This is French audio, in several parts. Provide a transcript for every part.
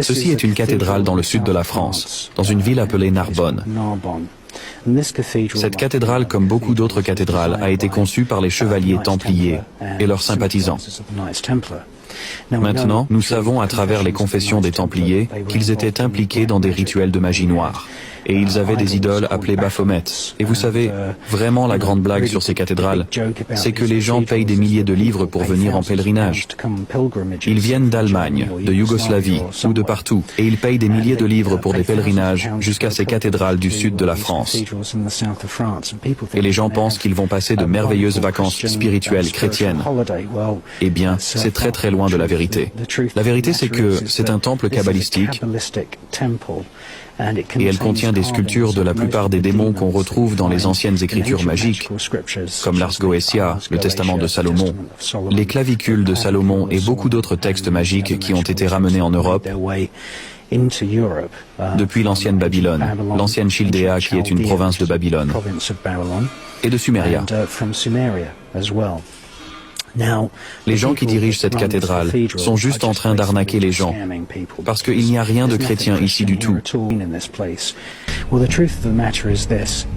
Ceci est une cathédrale dans le sud de la France, dans une ville appelée Narbonne. Cette cathédrale, comme beaucoup d'autres cathédrales, a été conçue par les chevaliers templiers et leurs sympathisants. Maintenant, nous savons à travers les confessions des Templiers qu'ils étaient impliqués dans des rituels de magie noire. Et ils avaient des idoles appelées Baphomet. Et vous savez, vraiment la grande blague sur ces cathédrales, c'est que les gens payent des milliers de livres pour venir en pèlerinage. Ils viennent d'Allemagne, de Yougoslavie ou de partout, et ils payent des milliers de livres pour des pèlerinages jusqu'à ces cathédrales du sud de la France. Et les gens pensent qu'ils vont passer de merveilleuses vacances spirituelles chrétiennes. Eh bien, c'est très très loin de la vérité. La vérité, c'est que c'est un temple kabbalistique et elle contient des sculptures de la plupart des démons qu'on retrouve dans les anciennes écritures magiques, comme l'Ars Goetia, le Testament de Salomon, les clavicules de Salomon et beaucoup d'autres textes magiques qui ont été ramenés en Europe depuis l'ancienne Babylone, l'ancienne Childéa qui est une province de Babylone, et de Suméria. Les gens qui dirigent cette cathédrale sont juste en train d'arnaquer les gens, parce qu'il n'y a rien de chrétien ici du tout.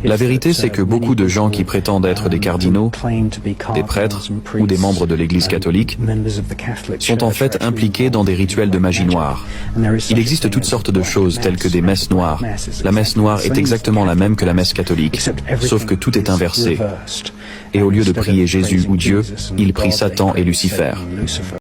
La vérité, c'est que beaucoup de gens qui prétendent être des cardinaux, des prêtres ou des membres de l'Église catholique sont en fait impliqués dans des rituels de magie noire. Il existe toutes sortes de choses telles que des messes noires. La messe noire est exactement la même que la messe catholique, sauf que tout est inversé. Et au lieu de prier Jésus ou Dieu, ils prient Satan et Lucifer.